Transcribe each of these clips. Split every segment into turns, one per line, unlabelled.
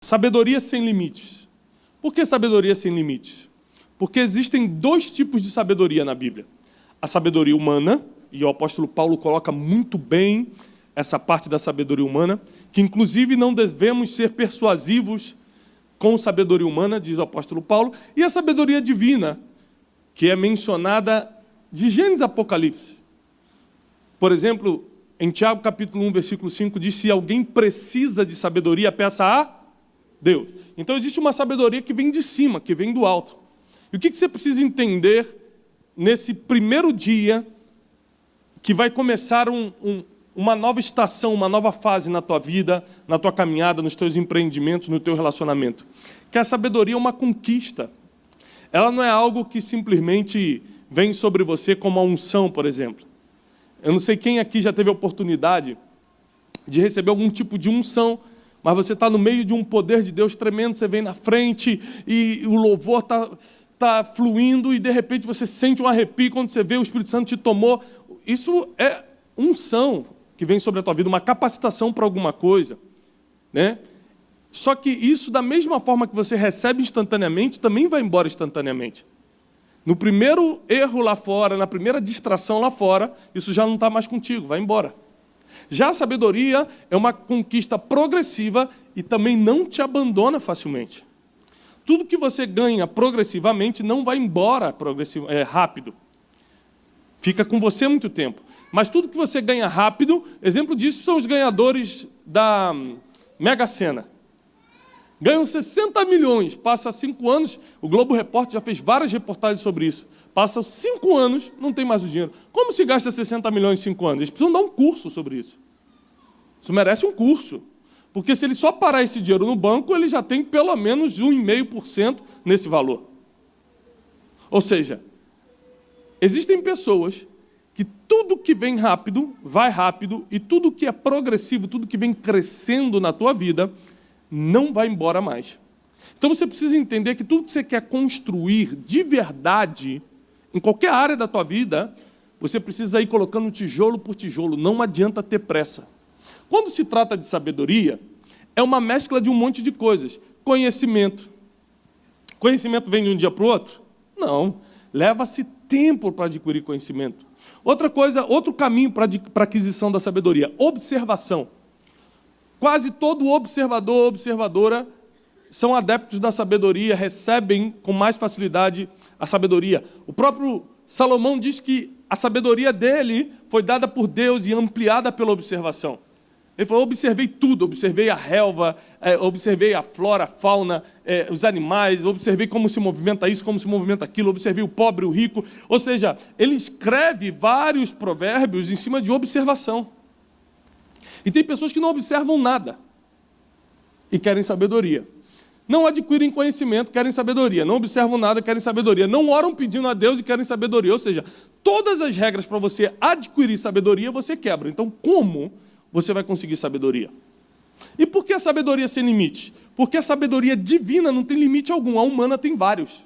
Sabedoria sem limites. Por que sabedoria sem limites? Porque existem dois tipos de sabedoria na Bíblia. A sabedoria humana, e o apóstolo Paulo coloca muito bem essa parte da sabedoria humana, que inclusive não devemos ser persuasivos com sabedoria humana, diz o apóstolo Paulo, e a sabedoria divina, que é mencionada de Gênesis a Apocalipse. Por exemplo, em Tiago capítulo 1, versículo 5, diz: se alguém precisa de sabedoria, peça a Deus. Então existe uma sabedoria que vem de cima, que vem do alto. E o que você precisa entender nesse primeiro dia que vai começar uma nova estação, uma nova fase na tua vida, na tua caminhada, nos teus empreendimentos, no teu relacionamento? Que a sabedoria é uma conquista. Ela não é algo que simplesmente vem sobre você como a unção, por exemplo. Eu não sei quem aqui já teve a oportunidade de receber algum tipo de unção, mas você está no meio de um poder de Deus tremendo, você vem na frente e o louvor está fluindo e de repente você sente um arrepio quando você vê o Espírito Santo te tomou. Isso é unção que vem sobre a tua vida, uma capacitação para alguma coisa, né? Só que isso, da mesma forma que você recebe instantaneamente, também vai embora instantaneamente. No primeiro erro lá fora, na primeira distração lá fora, isso já não está mais contigo, vai embora. Já a sabedoria é uma conquista progressiva e também não te abandona facilmente. Tudo que você ganha progressivamente não vai embora rápido. Fica com você muito tempo. Mas tudo que você ganha rápido, exemplo disso são os ganhadores da Mega Sena. Ganham 60 milhões, passa 5 anos, o Globo Repórter já fez várias reportagens sobre isso. Passa 5 anos, não tem mais o dinheiro. Como se gasta 60 milhões em 5 anos? Eles precisam dar um curso sobre isso. Isso merece um curso. Porque se ele só parar esse dinheiro no banco, ele já tem pelo menos 1,5% nesse valor. Ou seja, existem pessoas que tudo que vem rápido, vai rápido, e tudo que é progressivo, tudo que vem crescendo na tua vida, não vai embora mais. Então você precisa entender que tudo que você quer construir de verdade, em qualquer área da tua vida, você precisa ir colocando tijolo por tijolo, não adianta ter pressa. Quando se trata de sabedoria, é uma mescla de um monte de coisas. Conhecimento. Conhecimento vem de um dia para o outro? Não. Leva-se tempo para adquirir conhecimento. Outra coisa, outro caminho para a aquisição da sabedoria, observação. Quase todo observador ou observadora são adeptos da sabedoria, recebem com mais facilidade a sabedoria. O próprio Salomão diz que a sabedoria dele foi dada por Deus e ampliada pela observação. Ele falou: observei tudo, observei a relva, observei a flora, a fauna, os animais, observei como se movimenta isso, como se movimenta aquilo, observei o pobre, o rico. Ou seja, ele escreve vários provérbios em cima de observação. E tem pessoas que não observam nada e querem sabedoria. Não adquirem conhecimento, querem sabedoria. Não observam nada, querem sabedoria. Não oram pedindo a Deus e querem sabedoria. Ou seja, todas as regras para você adquirir sabedoria, você quebra. Então, como você vai conseguir sabedoria? E por que a sabedoria sem limite? Porque a sabedoria divina não tem limite algum, a humana tem vários.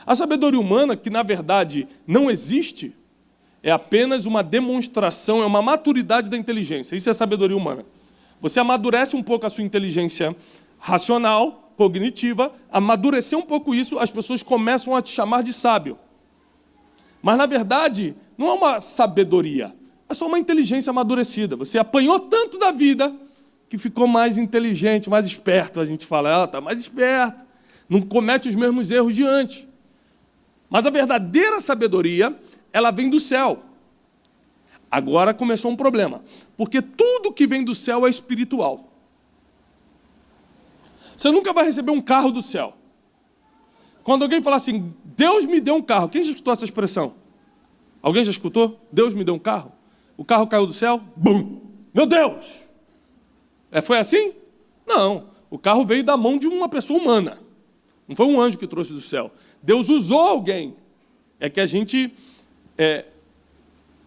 A sabedoria humana, que na verdade não existe, é apenas uma demonstração, é uma maturidade da inteligência. Isso é sabedoria humana. Você amadurece um pouco a sua inteligência racional, cognitiva, amadurecer um pouco isso, as pessoas começam a te chamar de sábio. Mas, na verdade, não é uma sabedoria, é só uma inteligência amadurecida. Você apanhou tanto da vida que ficou mais inteligente, mais esperto. A gente fala: ela está mais esperta, não comete os mesmos erros de antes. Mas a verdadeira sabedoria, ela vem do céu. Agora começou um problema, porque tudo que vem do céu é espiritual. Você nunca vai receber um carro do céu. Quando alguém falar assim: Deus me deu um carro, quem já escutou essa expressão? Alguém já escutou? Deus me deu um carro? O carro caiu do céu, bum! Meu Deus! Foi assim? Não. O carro veio da mão de uma pessoa humana. Não foi um anjo que trouxe do céu. Deus usou alguém. É que a gente,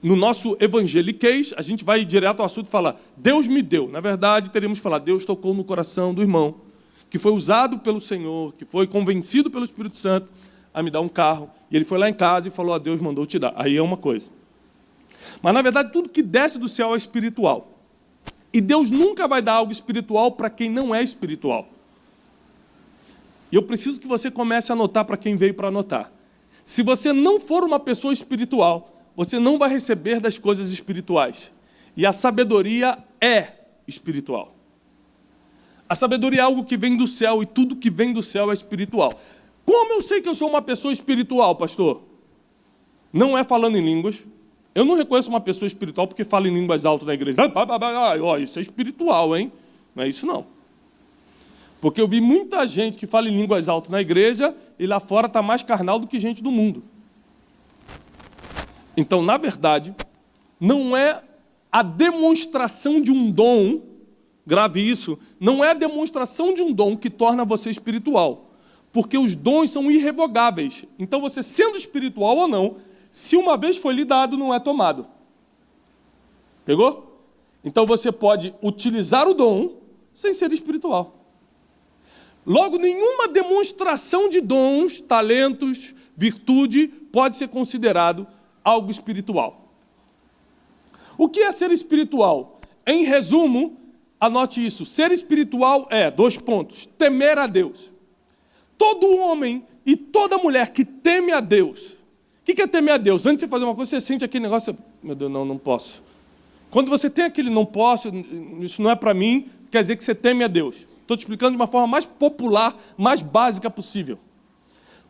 no nosso evangeliquez, a gente vai direto ao assunto e fala: Deus me deu. Na verdade, teríamos que falar: Deus tocou no coração do irmão, que foi usado pelo Senhor, que foi convencido pelo Espírito Santo a me dar um carro. E ele foi lá em casa e falou: Deus mandou te dar. Aí é uma coisa. Mas, na verdade, tudo que desce do céu é espiritual. E Deus nunca vai dar algo espiritual para quem não é espiritual. E eu preciso que você comece a anotar para quem veio para anotar. Se você não for uma pessoa espiritual, você não vai receber das coisas espirituais. E a sabedoria é espiritual. A sabedoria é algo que vem do céu, e tudo que vem do céu é espiritual. Como eu sei que eu sou uma pessoa espiritual, pastor? Não é falando em línguas. Eu não reconheço uma pessoa espiritual porque fala em línguas altas na igreja. Isso é espiritual, hein? Não é isso não. Porque eu vi muita gente que fala em línguas altas na igreja e lá fora está mais carnal do que gente do mundo. Então, na verdade, não é a demonstração de um dom, grave isso, não é a demonstração de um dom que torna você espiritual. Porque os dons são irrevogáveis. Então, você sendo espiritual ou não, se uma vez foi lhe dado, não é tomado. Pegou? Então, você pode utilizar o dom sem ser espiritual. Logo, nenhuma demonstração de dons, talentos, virtude, pode ser considerado algo espiritual. O que é ser espiritual? Em resumo, anote isso. Ser espiritual é, 2 pontos, temer a Deus. Todo homem e toda mulher que teme a Deus. O que é temer a Deus? Antes de você fazer uma coisa, você sente aquele negócio, meu Deus, não posso. Quando você tem aquele não posso, isso não é para mim, quer dizer que você teme a Deus. Estou te explicando de uma forma mais popular, mais básica possível.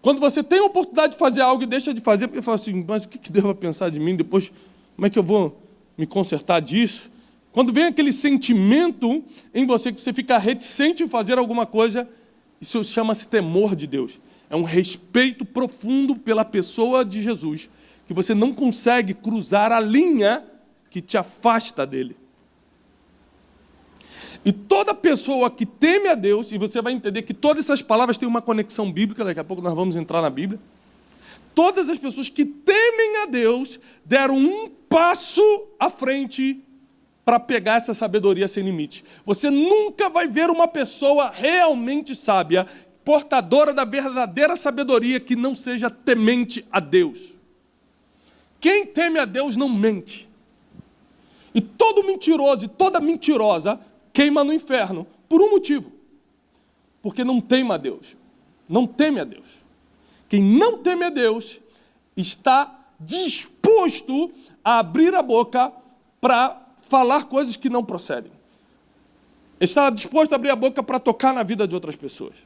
Quando você tem a oportunidade de fazer algo e deixa de fazer, porque fala assim, mas o que Deus vai pensar de mim depois? Como é que eu vou me consertar disso? Quando vem aquele sentimento em você que você fica reticente em fazer alguma coisa, isso chama-se temor de Deus. É um respeito profundo pela pessoa de Jesus, que você não consegue cruzar a linha que te afasta dele. E toda pessoa que teme a Deus, e você vai entender que todas essas palavras têm uma conexão bíblica, daqui a pouco nós vamos entrar na Bíblia. Todas as pessoas que temem a Deus deram um passo à frente para pegar essa sabedoria sem limite. Você nunca vai ver uma pessoa realmente sábia, portadora da verdadeira sabedoria, que não seja temente a Deus. Quem teme a Deus não mente. E todo mentiroso e toda mentirosa queima no inferno por um motivo. Porque não teme a Deus. Não teme a Deus. Quem não teme a Deus está disposto a abrir a boca para falar coisas que não procedem. Está disposto a abrir a boca para tocar na vida de outras pessoas.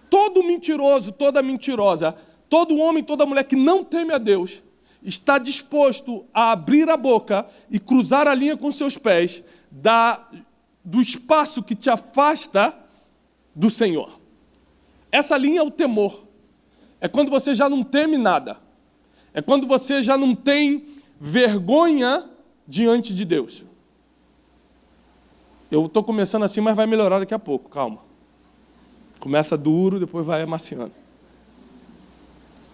Todo mentiroso, toda mentirosa, todo homem, toda mulher que não teme a Deus está disposto a abrir a boca e cruzar a linha com seus pés do espaço que te afasta do Senhor. Essa linha é o temor. É quando você já não teme nada. É quando você já não tem vergonha diante de Deus. Eu estou começando assim, mas vai melhorar daqui a pouco, calma. Começa duro, depois vai amaciando.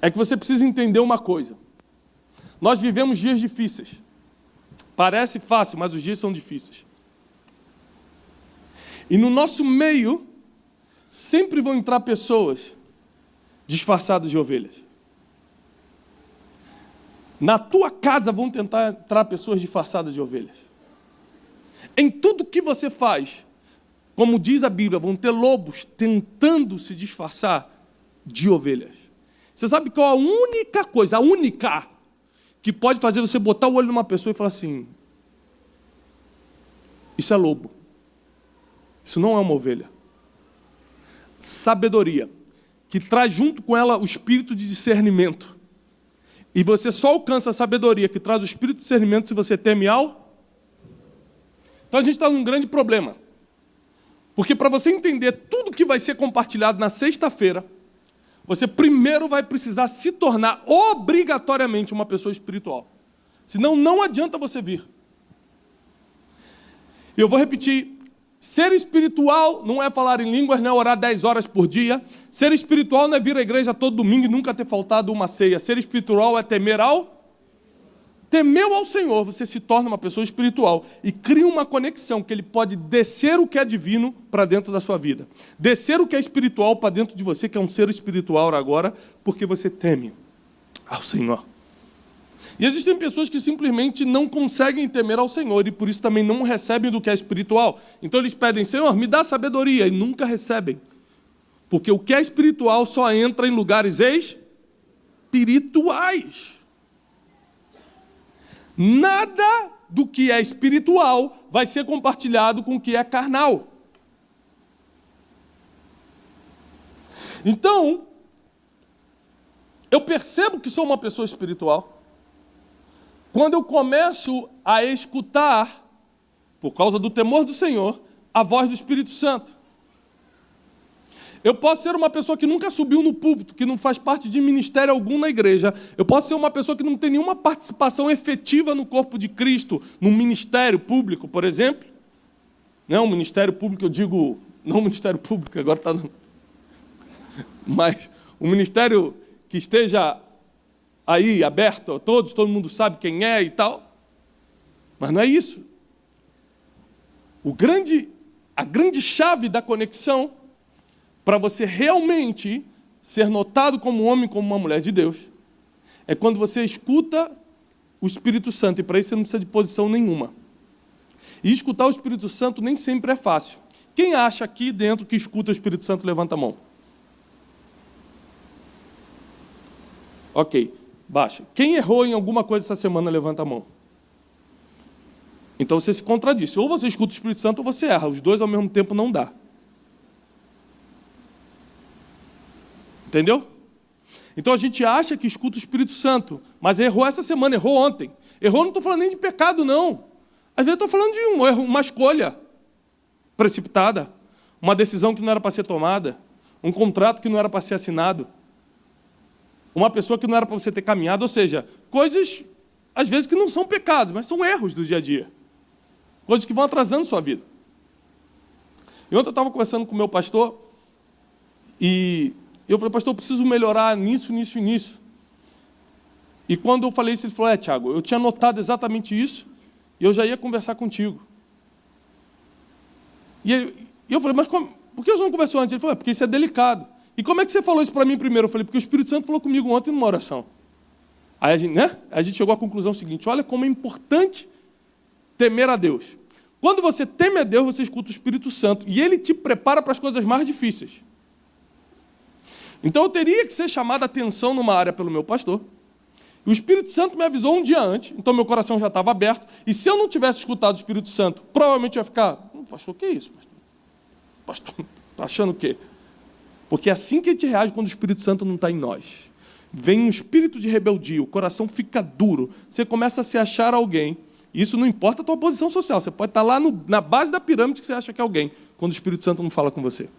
É que você precisa entender uma coisa. Nós vivemos dias difíceis. Parece fácil, mas os dias são difíceis. E no nosso meio, sempre vão entrar pessoas disfarçadas de ovelhas. Na tua casa vão tentar entrar pessoas disfarçadas de ovelhas. Em tudo que você faz, como diz a Bíblia, vão ter lobos tentando se disfarçar de ovelhas. Você sabe qual é a única coisa, que pode fazer você botar o olho numa pessoa e falar assim, isso é lobo. Isso não é uma ovelha. Sabedoria, que traz junto com ela o espírito de discernimento. E você só alcança a sabedoria que traz o espírito de discernimento se você teme ao. Então a gente está num grande problema. Porque para você entender tudo que vai ser compartilhado na sexta-feira, você primeiro vai precisar se tornar obrigatoriamente uma pessoa espiritual. Senão não adianta você vir. E eu vou repetir. Ser espiritual não é falar em línguas, não é orar 10 horas por dia. Ser espiritual não é vir à igreja todo domingo e nunca ter faltado uma ceia. Ser espiritual é temer ao... Temeu ao Senhor, você se torna uma pessoa espiritual e cria uma conexão que ele pode descer o que é divino para dentro da sua vida. Descer o que é espiritual para dentro de você, que é um ser espiritual agora, porque você teme ao Senhor. E existem pessoas que simplesmente não conseguem temer ao Senhor e por isso também não recebem do que é espiritual. Então eles pedem, Senhor, me dá sabedoria, e nunca recebem. Porque o que é espiritual só entra em lugares espirituais. Nada do que é espiritual vai ser compartilhado com o que é carnal. Então, eu percebo que sou uma pessoa espiritual quando eu começo a escutar, por causa do temor do Senhor, a voz do Espírito Santo. Eu posso ser uma pessoa que nunca subiu no púlpito, que não faz parte de ministério algum na igreja. Eu posso ser uma pessoa que não tem nenhuma participação efetiva no corpo de Cristo, no ministério público, por exemplo. Não, ministério público, eu digo, não ministério público, agora está... Mas o ministério que esteja aí aberto a todos, todo mundo sabe quem é e tal. Mas não é isso. A grande chave da conexão para você realmente ser notado como um homem, como uma mulher de Deus, é quando você escuta o Espírito Santo, e para isso você não precisa de posição nenhuma. E escutar o Espírito Santo nem sempre é fácil. Quem acha aqui dentro que escuta o Espírito Santo, levanta a mão. Ok, baixa. Quem errou em alguma coisa essa semana, levanta a mão. Então você se contradiz. Ou você escuta o Espírito Santo ou você erra. Os dois ao mesmo tempo não dá. Entendeu? Então a gente acha que escuta o Espírito Santo, mas errou essa semana, errou ontem. Errou, não estou falando nem de pecado, não. Às vezes estou falando de um erro, uma escolha precipitada, uma decisão que não era para ser tomada, um contrato que não era para ser assinado, uma pessoa que não era para você ter caminhado, ou seja, coisas, às vezes, que não são pecados, mas são erros do dia a dia. Coisas que vão atrasando sua vida. E ontem eu estava conversando com o meu pastor, e eu falei, pastor, eu preciso melhorar nisso, nisso e nisso. E quando eu falei isso, ele falou, Tiago, eu tinha notado exatamente isso, e eu já ia conversar contigo. E eu falei, mas por que você não conversou antes? Ele falou, porque isso é delicado. E como é que você falou isso para mim primeiro? Eu falei, porque o Espírito Santo falou comigo ontem numa oração. Aí a gente chegou à conclusão seguinte, olha como é importante temer a Deus. Quando você teme a Deus, você escuta o Espírito Santo, e ele te prepara para as coisas mais difíceis. Então eu teria que ser chamado a atenção numa área pelo meu pastor. O Espírito Santo me avisou um dia antes, então meu coração já estava aberto, e se eu não tivesse escutado o Espírito Santo, provavelmente eu ia ficar, pastor, o que é isso, pastor? Pastor, está achando o quê? Porque é assim que a gente reage quando o Espírito Santo não está em nós. Vem um espírito de rebeldia, o coração fica duro, você começa a se achar alguém, e isso não importa a tua posição social, você pode estar lá na base da pirâmide que você acha que é alguém, quando o Espírito Santo não fala com você.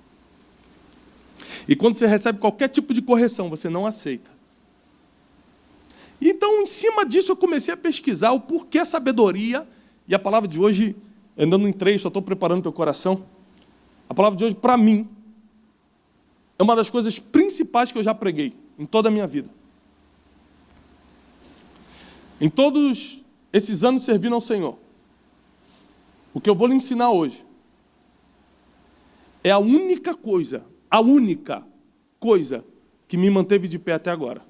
E quando você recebe qualquer tipo de correção, você não aceita. Então, em cima disso, eu comecei a pesquisar o porquê a sabedoria, e a palavra de hoje, andando em 3, só estou preparando o teu coração, a palavra de hoje, para mim, é uma das coisas principais que eu já preguei em toda a minha vida. Em todos esses anos servindo ao Senhor, o que eu vou lhe ensinar hoje é a única coisa que me manteve de pé até agora.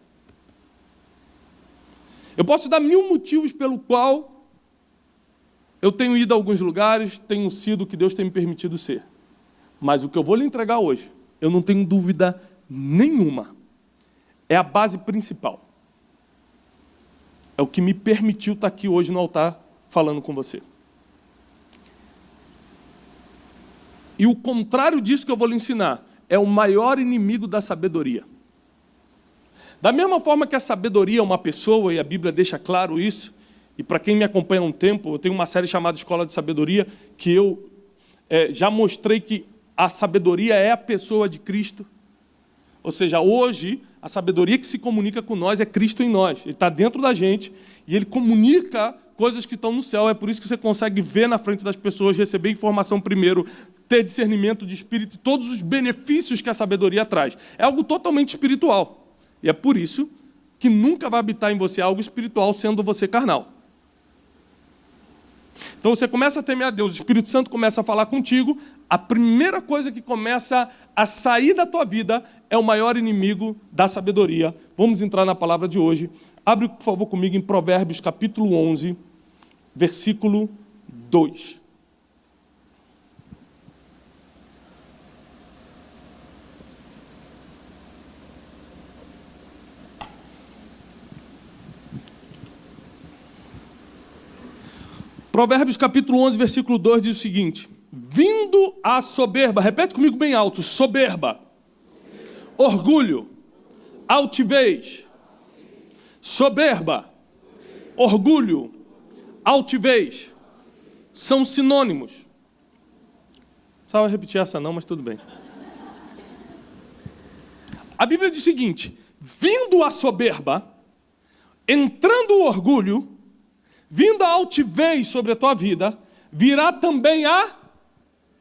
Eu posso dar 1000 motivos pelo qual eu tenho ido a alguns lugares, tenho sido o que Deus tem me permitido ser. Mas o que eu vou lhe entregar hoje, eu não tenho dúvida nenhuma, é a base principal. É o que me permitiu estar aqui hoje no altar falando com você. E o contrário disso que eu vou lhe ensinar é o maior inimigo da sabedoria. Da mesma forma que a sabedoria é uma pessoa, e a Bíblia deixa claro isso, e para quem me acompanha há um tempo, eu tenho uma série chamada Escola de Sabedoria, que eu já mostrei que a sabedoria é a pessoa de Cristo. Ou seja, hoje, a sabedoria que se comunica com nós é Cristo em nós. Ele está dentro da gente e ele comunica coisas que estão no céu. É por isso que você consegue ver na frente das pessoas, receber informação primeiro, ter discernimento de espírito, todos os benefícios que a sabedoria traz. É algo totalmente espiritual. E é por isso que nunca vai habitar em você algo espiritual, sendo você carnal. Então você começa a temer a Deus, o Espírito Santo começa a falar contigo, a primeira coisa que começa a sair da tua vida é o maior inimigo da sabedoria. Vamos entrar na palavra de hoje. Abre, por favor, comigo em Provérbios, capítulo 11, versículo 2. Provérbios capítulo 11, versículo 2 diz o seguinte: vindo a soberba, repete comigo bem alto, soberba, orgulho, altivez, soberba, orgulho, altivez, são sinônimos. Não precisava repetir essa não, mas tudo bem. A Bíblia diz o seguinte: vindo a soberba, entrando o orgulho, vindo a altivez sobre a tua vida, virá também a...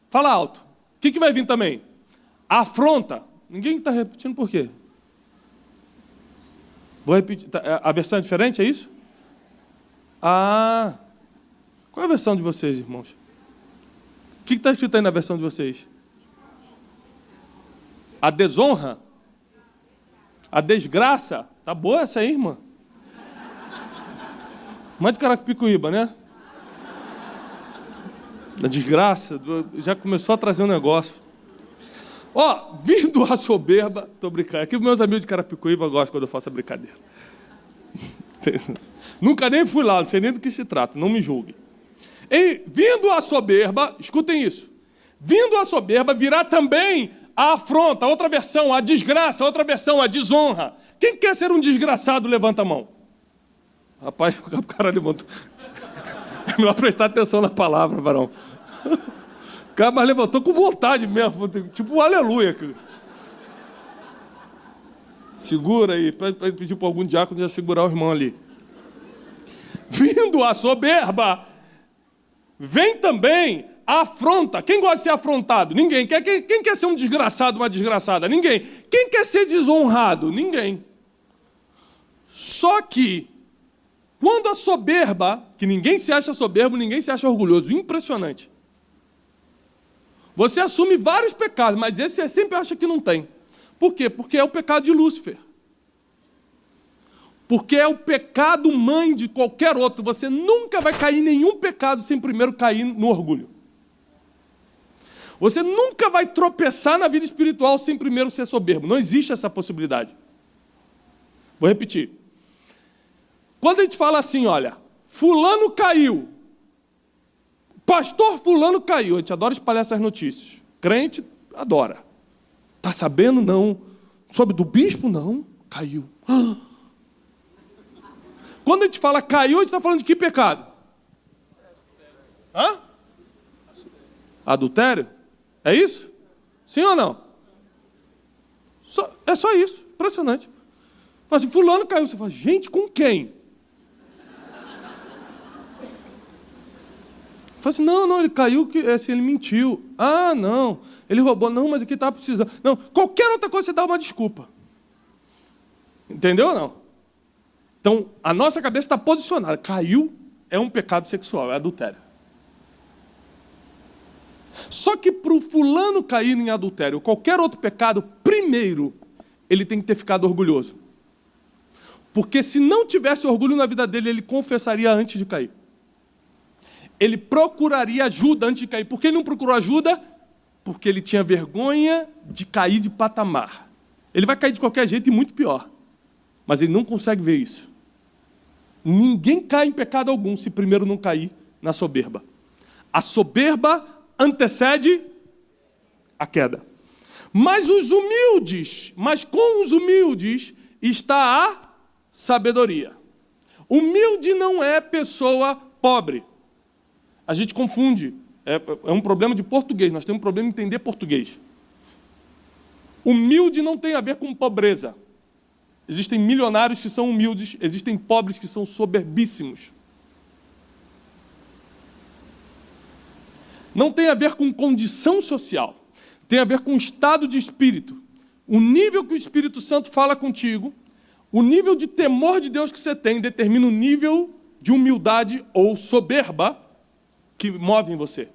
Fala alto. O que vai vir também? A afronta. Ninguém está repetindo por quê? Vou repetir. A versão é diferente, é isso? Ah. Qual é a versão de vocês, irmãos? O que está escrito aí na versão de vocês? A desonra? A desgraça? Tá boa essa aí, irmã? Mãe de Carapicuíba, né? A desgraça, já começou a trazer um negócio. Ó, vindo a soberba, tô brincando. Aqui meus amigos de Carapicuíba gostam quando eu faço a brincadeira. Nunca nem fui lá, não sei nem do que se trata, não me julguem. E vindo a soberba, escutem isso. Vindo a soberba, virá também a afronta, outra versão, a desgraça, outra versão, a desonra. Quem quer ser um desgraçado, levanta a mão. Rapaz, o cara levantou. É melhor prestar atenção na palavra, varão. O cara mas levantou com vontade mesmo, tipo um aleluia. Segura aí, para pedir para algum diácono já segurar o irmão ali. Vindo a soberba, vem também a afronta. Quem gosta de ser afrontado? Ninguém. Quem quer ser um desgraçado, uma desgraçada? Ninguém. Quem quer ser desonrado? Ninguém. Só que, quando a soberba, que ninguém se acha soberbo, ninguém se acha orgulhoso, impressionante. Você assume vários pecados, mas esse você sempre acha que não tem. Por quê? Porque é o pecado de Lúcifer. Porque é o pecado mãe de qualquer outro. Você nunca vai cair em nenhum pecado sem primeiro cair no orgulho. Você nunca vai tropeçar na vida espiritual sem primeiro ser soberbo. Não existe essa possibilidade. Vou repetir. Quando a gente fala assim, olha, fulano caiu, pastor fulano caiu, a gente adora espalhar essas notícias. Crente adora. Tá sabendo? Não. Soube do bispo? Não. Caiu. Quando a gente fala caiu, a gente está falando de que pecado? Hã? Adultério? É isso? Sim ou não? É só isso. Impressionante. Fala assim, fulano caiu. Você fala, gente, com quem? Fala assim, não, ele caiu, assim, ele mentiu. Ah, não, ele roubou. Não, mas aqui estava precisando. Não, qualquer outra coisa você dá uma desculpa. Entendeu ou não? Então, a nossa cabeça está posicionada. Caiu é um pecado sexual, é adultério. Só que para o fulano cair em adultério, ou qualquer outro pecado, primeiro, ele tem que ter ficado orgulhoso. Porque se não tivesse orgulho na vida dele, ele confessaria antes de cair. Ele procuraria ajuda antes de cair. Por que ele não procurou ajuda? Porque ele tinha vergonha de cair de patamar. Ele vai cair de qualquer jeito e muito pior. Mas ele não consegue ver isso. Ninguém cai em pecado algum se primeiro não cair na soberba. A soberba antecede a queda. Mas com os humildes está a sabedoria. Humilde não é pessoa pobre. A gente confunde. É um problema de português. Nós temos um problema em entender português. Humilde não tem a ver com pobreza. Existem milionários que são humildes, existem pobres que são soberbíssimos. Não tem a ver com condição social. Tem a ver com estado de espírito. O nível que o Espírito Santo fala contigo, o nível de temor de Deus que você tem, determina o nível de humildade ou soberba que move em você.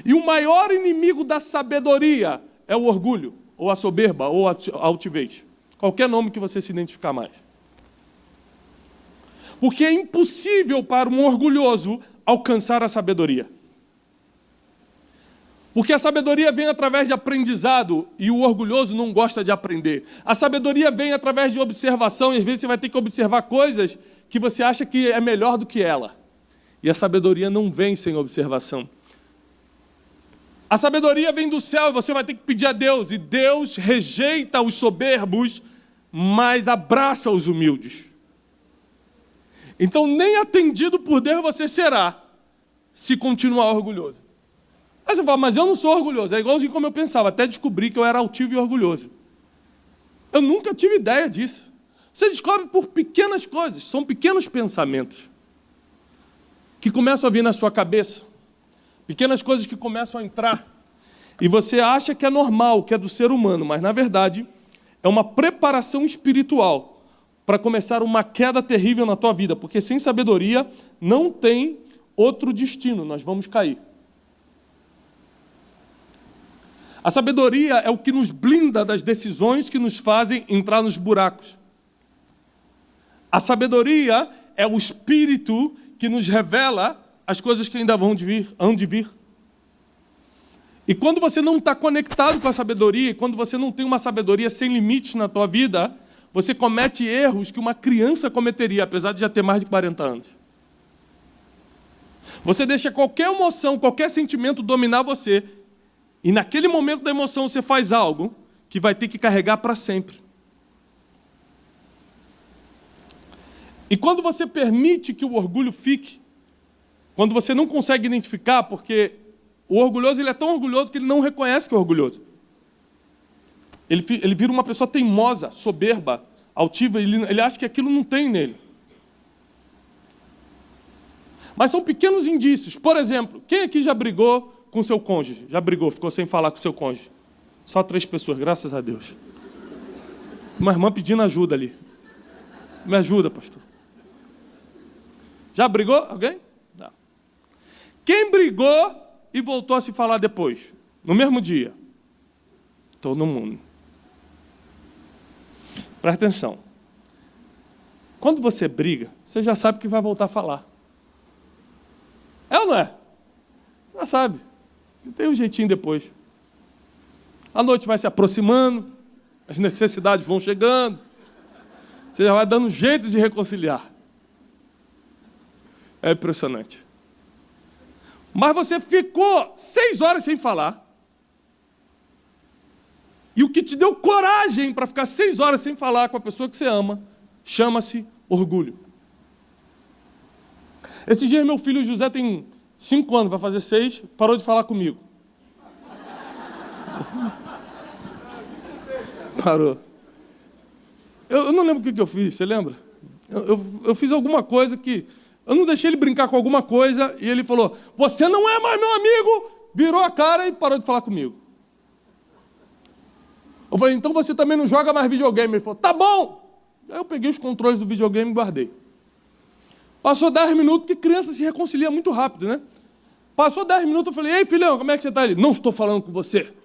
E o maior inimigo da sabedoria é o orgulho, ou a soberba, ou a altivez. Qualquer nome que você se identificar mais. Porque é impossível para um orgulhoso alcançar a sabedoria. Porque a sabedoria vem através de aprendizado e o orgulhoso não gosta de aprender. A sabedoria vem através de observação e às vezes você vai ter que observar coisas que você acha que é melhor do que ela. E a sabedoria não vem sem observação. A sabedoria vem do céu e você vai ter que pedir a Deus. E Deus rejeita os soberbos, mas abraça os humildes. Então nem atendido por Deus você será, se continuar orgulhoso. Aí você fala, mas eu não sou orgulhoso. É igualzinho como eu pensava, até descobri que eu era altivo e orgulhoso. Eu nunca tive ideia disso. Você descobre por pequenas coisas, são pequenos pensamentos que começam a vir na sua cabeça. Pequenas coisas que começam a entrar. E você acha que é normal, que é do ser humano, mas na verdade é uma preparação espiritual para começar uma queda terrível na tua vida, porque sem sabedoria não tem outro destino, nós vamos cair. A sabedoria é o que nos blinda das decisões que nos fazem entrar nos buracos. A sabedoria é o espírito que nos revela as coisas que ainda hão de vir. E quando você não está conectado com a sabedoria, quando você não tem uma sabedoria sem limites na tua vida, você comete erros que uma criança cometeria, apesar de já ter mais de 40 anos. Você deixa qualquer emoção, qualquer sentimento dominar você, e naquele momento da emoção você faz algo que vai ter que carregar para sempre. E quando você permite que o orgulho fique, quando você não consegue identificar, porque o orgulhoso ele é tão orgulhoso que ele não reconhece que é orgulhoso. Ele vira uma pessoa teimosa, soberba, altiva, ele acha que aquilo não tem nele. Mas são pequenos indícios. Por exemplo, quem aqui já brigou com seu cônjuge? Já brigou, ficou sem falar com seu cônjuge? Só 3 pessoas, graças a Deus. Uma irmã pedindo ajuda ali. Me ajuda, pastor. Já brigou? Alguém? Não. Quem brigou e voltou a se falar depois? No mesmo dia? Todo mundo. Presta atenção. Quando você briga, você já sabe que vai voltar a falar. É ou não é? Você já sabe. Tem um jeitinho depois. A noite vai se aproximando, as necessidades vão chegando, você já vai dando jeito de reconciliar. É impressionante. Mas você ficou 6 horas sem falar. E o que te deu coragem para ficar 6 horas sem falar com a pessoa que você ama, chama-se orgulho. Esse dia meu filho José tem 5 anos, vai fazer 6, parou de falar comigo. Parou. Eu não lembro o que eu fiz, você lembra? Eu fiz alguma coisa que... Eu não deixei ele brincar com alguma coisa e ele falou, você não é mais meu amigo, virou a cara e parou de falar comigo. Eu falei, então você também não joga mais videogame. Ele falou, tá bom. Aí eu peguei os controles do videogame e guardei. Passou 10 minutos, porque criança se reconcilia muito rápido, né? Passou 10 minutos, eu falei, ei filhão, como é que você está? Ele, não estou falando com você. Eu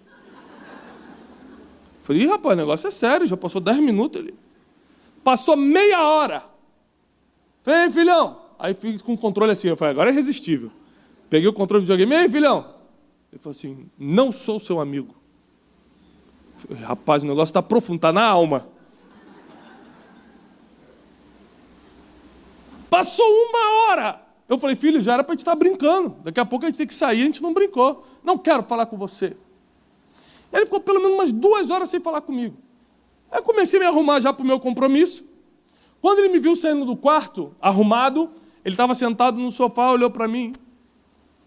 falei, rapaz, o negócio é sério, já passou 10 minutos. Ele passou meia hora. Falei, ei filhão. Aí fiz com o controle assim, eu falei, agora é irresistível. Peguei o controle do videogame, ei filhão. Ele falou assim, não sou seu amigo. Eu falei, rapaz, o negócio está profundo, está na alma. Passou 1 hora. Eu falei, filho, já era para a gente estar brincando. Daqui a pouco a gente tem que sair, a gente não brincou. Não quero falar com você. Ele ficou pelo menos umas 2 horas sem falar comigo. Aí eu comecei a me arrumar já para o meu compromisso. Quando ele me viu saindo do quarto, arrumado, ele estava sentado no sofá, olhou para mim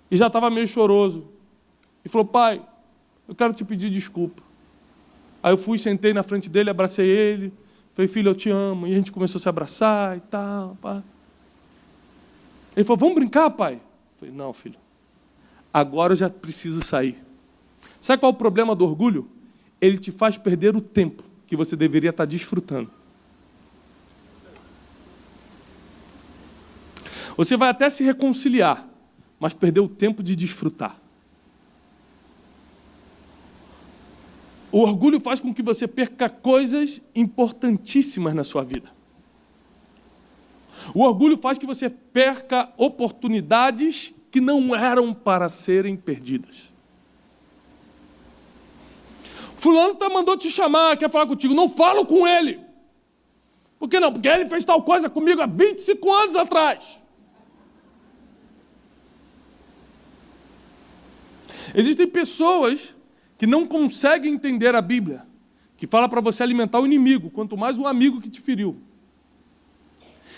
e já estava meio choroso. E falou, pai, eu quero te pedir desculpa. Aí eu fui, sentei na frente dele, abracei ele. Falei, filho, eu te amo. E a gente começou a se abraçar e tal. Pá. Ele falou, vamos brincar, pai? Eu falei, não, filho. Agora eu já preciso sair. Sabe qual é o problema do orgulho? Ele te faz perder o tempo que você deveria estar desfrutando. Você vai até se reconciliar, mas perdeu o tempo de desfrutar. O orgulho faz com que você perca coisas importantíssimas na sua vida. O orgulho faz que você perca oportunidades que não eram para serem perdidas. Fulano mandou te chamar, quer falar contigo. Não falo com ele. Por que não? Porque ele fez tal coisa comigo há 25 anos atrás. Existem pessoas que não conseguem entender a Bíblia, que fala para você alimentar o inimigo, quanto mais o amigo que te feriu.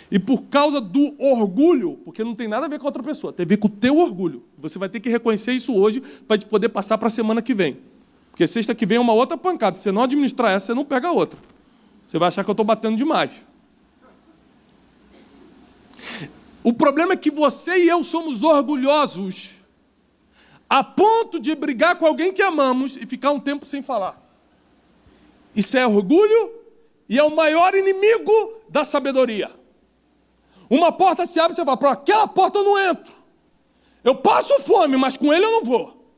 E por causa do orgulho, porque não tem nada a ver com a outra pessoa, tem a ver com o teu orgulho. Você vai ter que reconhecer isso hoje para poder passar para a semana que vem. Porque sexta que vem é uma outra pancada. Se você não administrar essa, você não pega a outra. Você vai achar que eu estou batendo demais. O problema é que você e eu somos orgulhosos a ponto de brigar com alguém que amamos e ficar um tempo sem falar. Isso é orgulho e é o maior inimigo da sabedoria. Uma porta se abre e você fala, para aquela porta eu não entro. Eu passo fome, mas com ele eu não vou.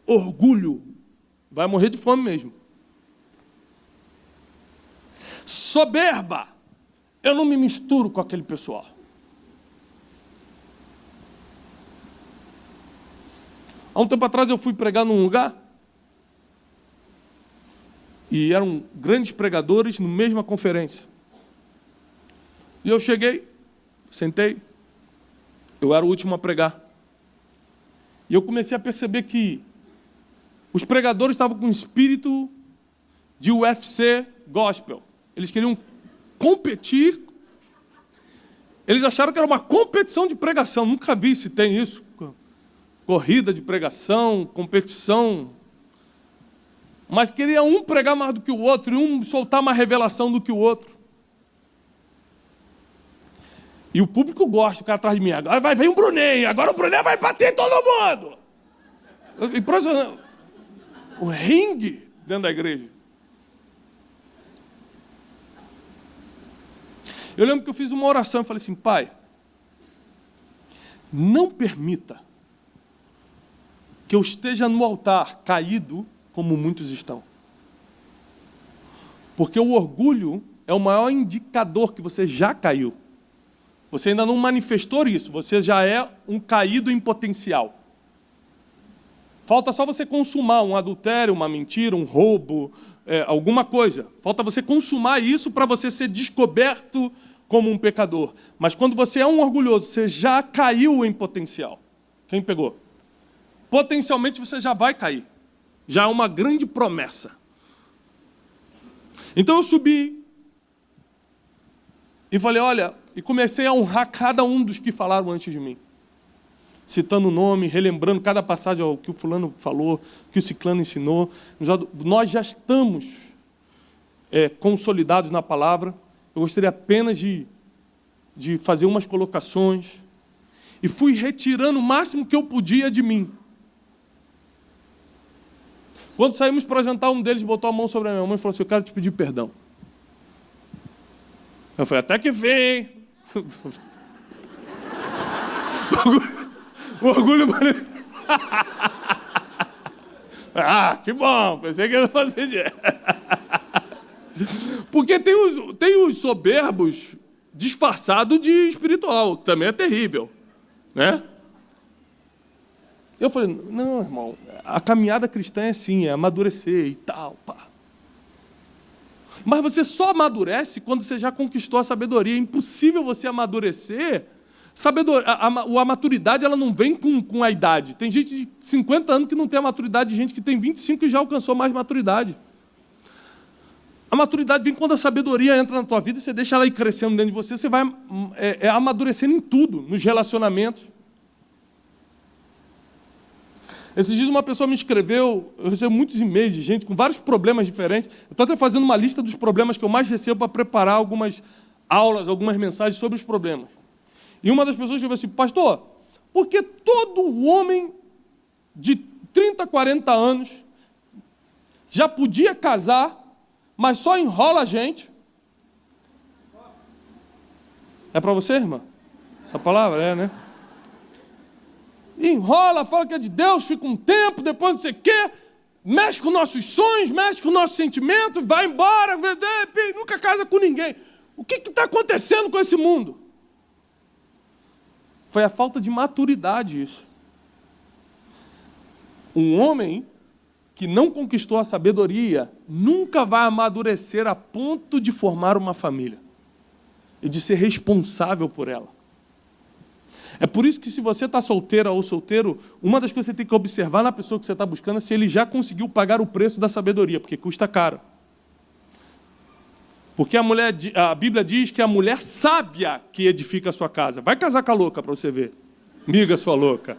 Orgulho. Vai morrer de fome mesmo. Soberba. Eu não me misturo com aquele pessoal. Há um tempo atrás eu fui pregar num lugar e eram grandes pregadores na mesma conferência. E eu cheguei, sentei, eu era o último a pregar. E eu comecei a perceber que os pregadores estavam com espírito de UFC gospel. Eles queriam competir. Eles acharam que era uma competição de pregação. Nunca vi se tem isso. Corrida de pregação, competição. Mas queria um pregar mais do que o outro, e um soltar mais revelação do que o outro. E o público gosta, o cara atrás de mim. Agora vai vir um Brunet, agora o Brunet vai bater em todo mundo. Impressionante. O ringue dentro da igreja. Eu lembro que eu fiz uma oração e falei assim, Pai, não permita que eu esteja no altar caído como muitos estão. Porque o orgulho é o maior indicador que você já caiu. Você ainda não manifestou isso, você já é um caído em potencial. Falta só você consumar um adultério, uma mentira, um roubo, alguma coisa. Falta você consumar isso para você ser descoberto como um pecador. Mas quando você é um orgulhoso, você já caiu em potencial. Quem pegou? Potencialmente você já vai cair. Já é uma grande promessa. Então eu subi e falei, olha, e comecei a honrar cada um dos que falaram antes de mim. Citando o nome, relembrando cada passagem, o que o fulano falou, o que o ciclano ensinou. Nós já estamos consolidados na palavra. Eu gostaria apenas de fazer umas colocações. E fui retirando o máximo que eu podia de mim. Quando saímos para jantar, um deles botou a mão sobre a minha mão e falou assim, eu quero te pedir perdão. Eu falei, até que vem. O orgulho... Ah, que bom, pensei que ia fazer. Porque tem os soberbos disfarçados de espiritual, que também é terrível, né? Eu falei, não, irmão, a caminhada cristã é assim, é amadurecer e tal, pá. Mas você só amadurece quando você já conquistou a sabedoria. É impossível você amadurecer. A maturidade ela não vem com a idade. Tem gente de 50 anos que não tem a maturidade, gente que tem 25 e já alcançou mais maturidade. A maturidade vem quando a sabedoria entra na tua vida, você deixa ela ir crescendo dentro de você, você vai amadurecendo em tudo, nos relacionamentos. Esses dias uma pessoa me escreveu, eu recebo muitos e-mails de gente com vários problemas diferentes. Eu estou até fazendo uma lista dos problemas que eu mais recebo para preparar algumas aulas, algumas mensagens sobre os problemas. E uma das pessoas escreveu assim, pastor, por que todo homem de 30, 40 anos já podia casar, mas só enrola a gente? É para você, irmã? Essa palavra é, né? Enrola, fala que é de Deus, fica um tempo, depois não sei o quê, mexe com nossos sonhos, mexe com nossos sentimentos, vai embora, nunca casa com ninguém. O que está acontecendo com esse mundo? Foi a falta de maturidade isso. Um homem que não conquistou a sabedoria nunca vai amadurecer a ponto de formar uma família e de ser responsável por ela. É por isso que se você está solteira ou solteiro, uma das coisas que você tem que observar na pessoa que você está buscando é se ele já conseguiu pagar o preço da sabedoria, porque custa caro. Porque a Bíblia diz que a mulher sábia que edifica a sua casa. Vai casar com a louca para você ver. Miga sua louca.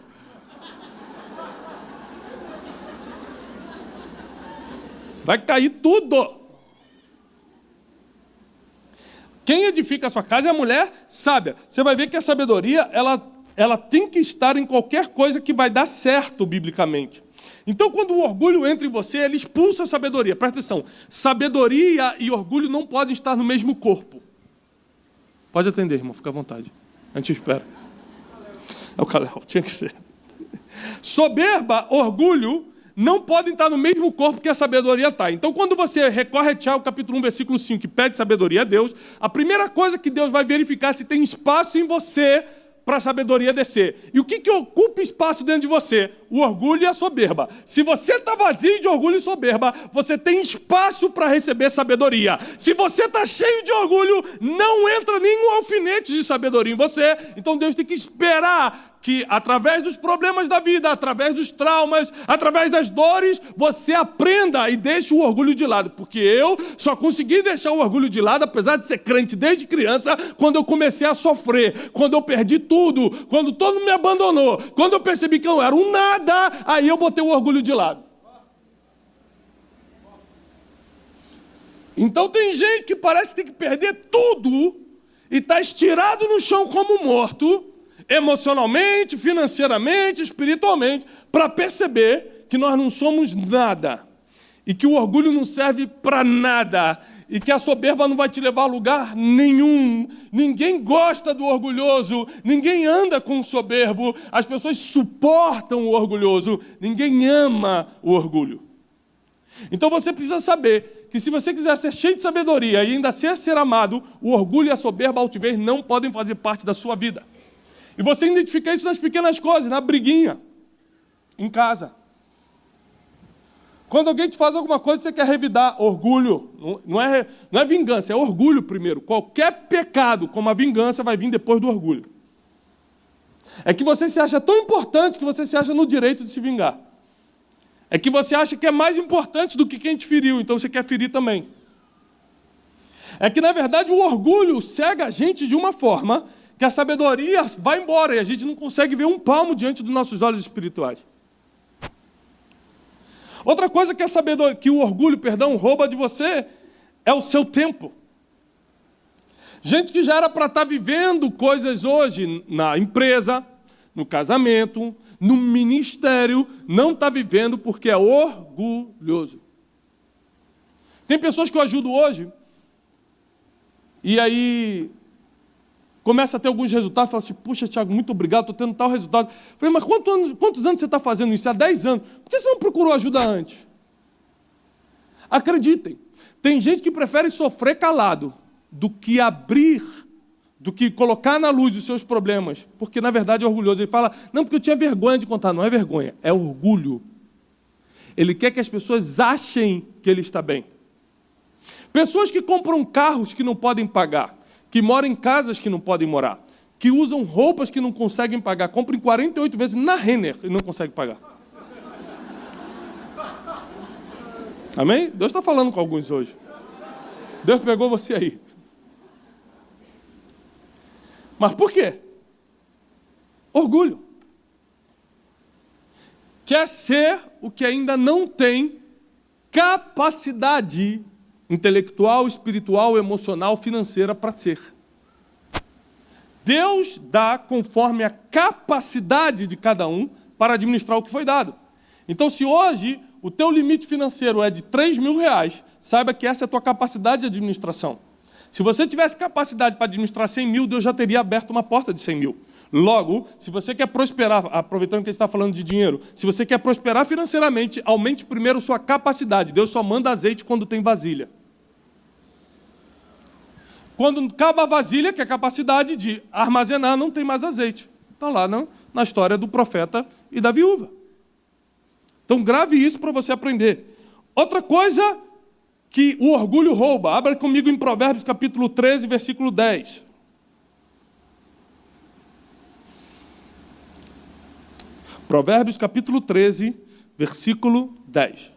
Vai cair tudo. Quem edifica a sua casa é a mulher sábia. Você vai ver que a sabedoria, ela tem que estar em qualquer coisa que vai dar certo biblicamente. Então, quando o orgulho entra em você, ele expulsa a sabedoria. Presta atenção. Sabedoria e orgulho não podem estar no mesmo corpo. Pode atender, irmão. Fica à vontade. A gente espera. É o Calel. Tinha que ser. Soberba, orgulho, não podem estar no mesmo corpo que a sabedoria está. Então, quando você recorre a Tiago, capítulo 1, versículo 5, que pede sabedoria a Deus, a primeira coisa que Deus vai verificar é se tem espaço em você para a sabedoria descer. E o que ocupa espaço dentro de você? O orgulho e a soberba. Se você está vazio de orgulho e soberba, você tem espaço para receber sabedoria. Se você está cheio de orgulho, não entra nenhum alfinete de sabedoria em você. Então Deus tem que esperar que através dos problemas da vida, através dos traumas, através das dores, você aprenda e deixe o orgulho de lado. Porque eu só consegui deixar o orgulho de lado, apesar de ser crente desde criança, quando eu comecei a sofrer, quando eu perdi tudo, quando todo mundo me abandonou, quando eu percebi que eu não era um nada, aí eu botei o orgulho de lado. Então tem gente que parece que tem que perder tudo e está estirado no chão como morto, emocionalmente, financeiramente, espiritualmente, para perceber que nós não somos nada e que o orgulho não serve para nada e que a soberba não vai te levar a lugar nenhum. Ninguém gosta do orgulhoso, ninguém anda com o soberbo, as pessoas suportam o orgulhoso, ninguém ama o orgulho. Então você precisa saber que se você quiser ser cheio de sabedoria e ainda ser amado, o orgulho e a soberba, a altivez, não podem fazer parte da sua vida. E você identifica isso nas pequenas coisas, na briguinha, em casa. Quando alguém te faz alguma coisa, você quer revidar. Orgulho, não é vingança, é orgulho primeiro. Qualquer pecado, como a vingança, vai vir depois do orgulho. É que você se acha tão importante que você se acha no direito de se vingar. É que você acha que é mais importante do que quem te feriu, então você quer ferir também. É que, na verdade, o orgulho cega a gente de uma forma que a sabedoria vai embora e a gente não consegue ver um palmo diante dos nossos olhos espirituais. Outra coisa que o orgulho, rouba de você é o seu tempo. Gente que já era para estar vivendo coisas hoje na empresa, no casamento, no ministério, não está vivendo porque é orgulhoso. Tem pessoas que eu ajudo hoje e aí começa a ter alguns resultados, fala assim, puxa, Tiago, muito obrigado, estou tendo tal resultado. Eu falei, mas quantos anos você está fazendo isso? Há 10 anos. Por que você não procurou ajuda antes? Acreditem, tem gente que prefere sofrer calado do que abrir, do que colocar na luz os seus problemas, porque na verdade é orgulhoso. Ele fala, não, porque eu tinha vergonha de contar. Não é vergonha, é orgulho. Ele quer que as pessoas achem que ele está bem. Pessoas que compram carros que não podem pagar, que moram em casas que não podem morar, que usam roupas que não conseguem pagar, compram 48 vezes na Renner e não conseguem pagar. Amém? Deus está falando com alguns hoje. Deus pegou você aí. Mas por quê? Orgulho. Quer ser o que ainda não tem capacidade intelectual, espiritual, emocional, financeira para ser. Deus dá conforme a capacidade de cada um para administrar o que foi dado. Então, se hoje o teu limite financeiro é de R$3.000, saiba que essa é a tua capacidade de administração. Se você tivesse capacidade para administrar 100 mil, Deus já teria aberto uma porta de 100 mil. Logo, se você quer prosperar, aproveitando que a gente está falando de dinheiro, se você quer prosperar financeiramente, aumente primeiro sua capacidade. Deus só manda azeite quando tem vasilha. Quando acaba a vasilha, que é a capacidade de armazenar, não tem mais azeite. Está lá na história do profeta e da viúva. Então grave isso para você aprender. Outra coisa que o orgulho rouba. Abra comigo em Provérbios capítulo 13, versículo 10. Provérbios capítulo 13, versículo 10.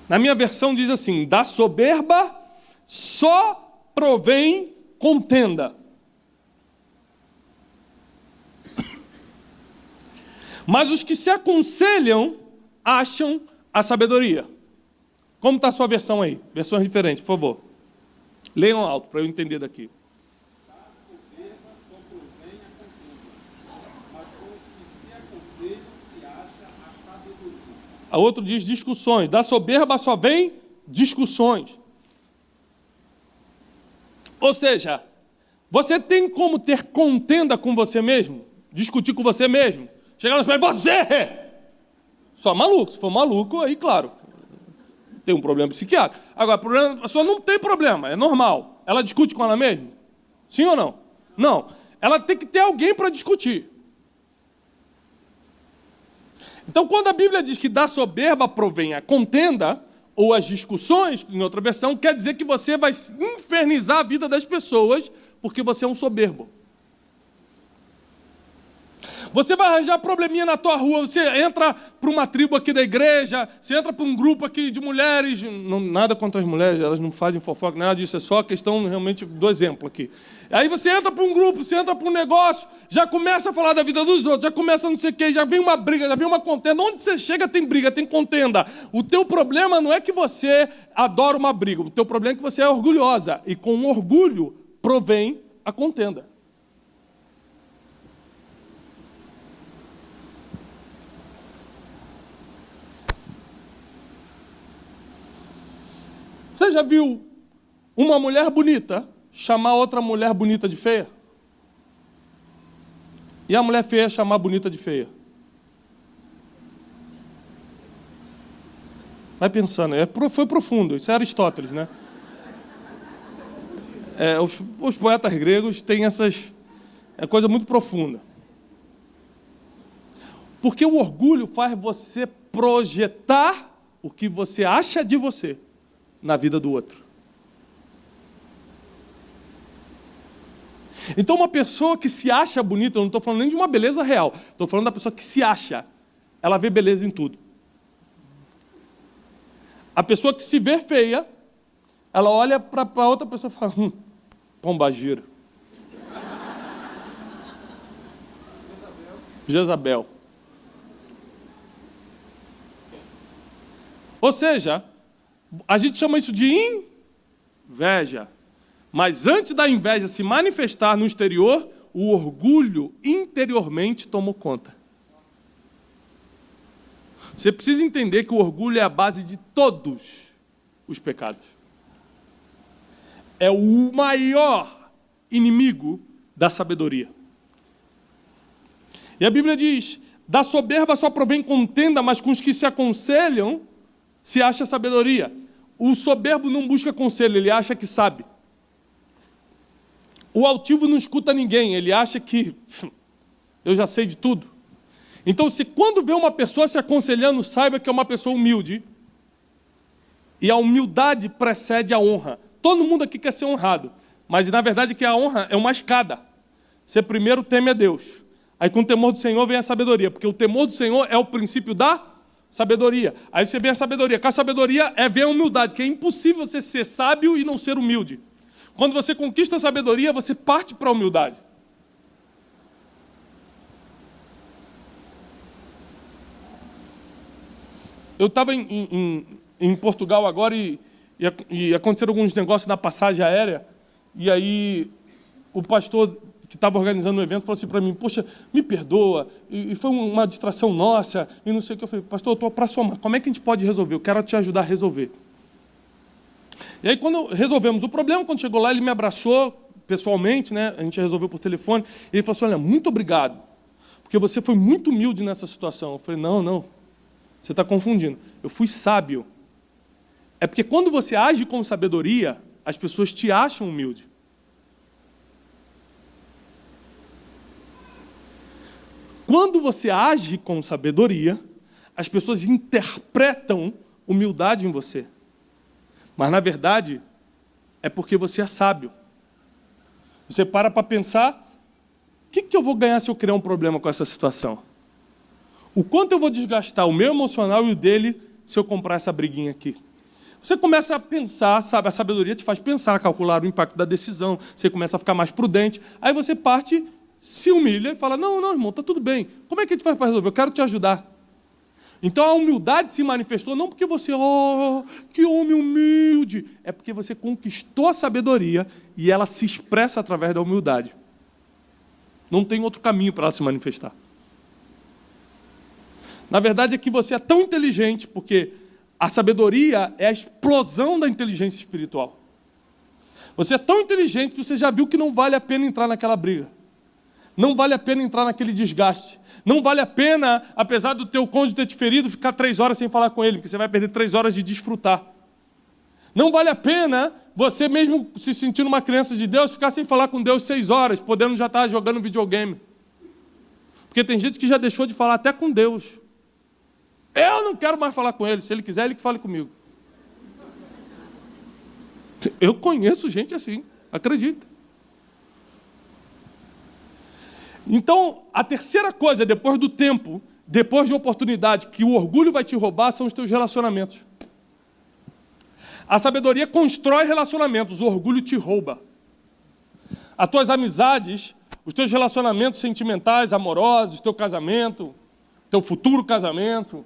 Na minha versão diz assim: da soberba só provém contenda. Mas os que se aconselham acham a sabedoria. Como está a sua versão aí? Versões diferentes, por favor. Leiam alto para eu entender daqui.
Da soberba só provém a contenda, mas com os que se aconselham se acha a sabedoria.
A outro diz discussões. Da soberba só vem discussões. Ou seja, você tem como ter contenda com você mesmo? Discutir com você mesmo? Chegar no espelho, você! Só maluco. Se for maluco, aí claro, tem um problema psiquiátrico. Agora, a pessoa não tem problema, é normal. Ela discute com ela mesma? Sim ou não? Não. Ela tem que ter alguém para discutir. Então, quando a Bíblia diz que da soberba provém a contenda, ou as discussões, em outra versão, quer dizer que você vai infernizar a vida das pessoas porque você é um soberbo. Você vai arranjar probleminha na tua rua, você entra para uma tribo aqui da igreja, você entra para um grupo aqui de mulheres, não, nada contra as mulheres, elas não fazem fofoca, nada disso, é só a questão realmente do exemplo aqui. Aí você entra para um grupo, você entra para um negócio, já começa a falar da vida dos outros, já começa não sei o quê, já vem uma briga, já vem uma contenda. Onde você chega tem briga, tem contenda. O teu problema não é que você adora uma briga, o teu problema é que você é orgulhosa, e com orgulho provém a contenda. Você já viu uma mulher bonita chamar outra mulher bonita de feia? E a mulher feia chamar a bonita de feia? Vai pensando, foi profundo, isso é Aristóteles, né? Os poetas gregos têm essas... É coisa muito profunda. Porque o orgulho faz você projetar o que você acha de você na vida do outro. Então, uma pessoa que se acha bonita, eu não estou falando nem de uma beleza real, estou falando da pessoa que se acha, ela vê beleza em tudo. A pessoa que se vê feia, ela olha para outra pessoa e fala, pomba gira. Jezabel. Ou seja, a gente chama isso de inveja. Mas antes da inveja se manifestar no exterior, o orgulho interiormente tomou conta. Você precisa entender que o orgulho é a base de todos os pecados. É o maior inimigo da sabedoria. E a Bíblia diz, da soberba só provém contenda, mas com os que se aconselham se acha sabedoria. O soberbo não busca conselho, ele acha que sabe. O altivo não escuta ninguém, ele acha que eu já sei de tudo. Então, se quando vê uma pessoa se aconselhando, saiba que é uma pessoa humilde. E a humildade precede a honra. Todo mundo aqui quer ser honrado, mas na verdade que a honra é uma escada. Você primeiro teme a Deus. Aí com o temor do Senhor vem a sabedoria, porque o temor do Senhor é o princípio da sabedoria. Aí você vê a sabedoria. Com a sabedoria vem a humildade, que é impossível você ser sábio e não ser humilde. Quando você conquista a sabedoria, você parte para a humildade. Eu estava em Portugal agora e aconteceram alguns negócios na passagem aérea, e aí o pastor que estava organizando o evento falou assim para mim, poxa, me perdoa, e foi uma distração nossa, e não sei o que. Eu falei, pastor, eu estou para somar, como é que a gente pode resolver? Eu quero te ajudar a resolver. E aí, quando resolvemos o problema, quando chegou lá, ele me abraçou pessoalmente, né? A gente resolveu por telefone, e ele falou assim, olha, muito obrigado, porque você foi muito humilde nessa situação. Eu falei, não, você está confundindo. Eu fui sábio. É porque quando você age com sabedoria, as pessoas te acham humilde. Quando você age com sabedoria, as pessoas interpretam humildade em você. Mas, na verdade, é porque você é sábio. Você para pensar, o que eu vou ganhar se eu criar um problema com essa situação? O quanto eu vou desgastar o meu emocional e o dele se eu comprar essa briguinha aqui? Você começa a pensar, sabe? A sabedoria te faz pensar, calcular o impacto da decisão. Você começa a ficar mais prudente. Aí você parte, se humilha e fala, não, irmão, está tudo bem. Como é que a gente faz para resolver? Eu quero te ajudar. Então a humildade se manifestou não porque você, que homem humilde. É porque você conquistou a sabedoria e ela se expressa através da humildade. Não tem outro caminho para ela se manifestar. Na verdade é que você é tão inteligente, porque a sabedoria é a explosão da inteligência espiritual. Você é tão inteligente que você já viu que não vale a pena entrar naquela briga. Não vale a pena entrar naquele desgaste. Não vale a pena, apesar do teu cônjuge ter te ferido, ficar 3 horas sem falar com ele, porque você vai perder 3 horas de desfrutar. Não vale a pena você, mesmo se sentindo uma criança de Deus, ficar sem falar com Deus 6 horas, podendo já estar jogando videogame. Porque tem gente que já deixou de falar até com Deus. Eu não quero mais falar com ele. Se ele quiser, ele que fale comigo. Eu conheço gente assim, acredita. Então, a terceira coisa, depois do tempo, depois de oportunidade, que o orgulho vai te roubar, são os teus relacionamentos. A sabedoria constrói relacionamentos, o orgulho te rouba. As tuas amizades, os teus relacionamentos sentimentais, amorosos, teu casamento, teu futuro casamento,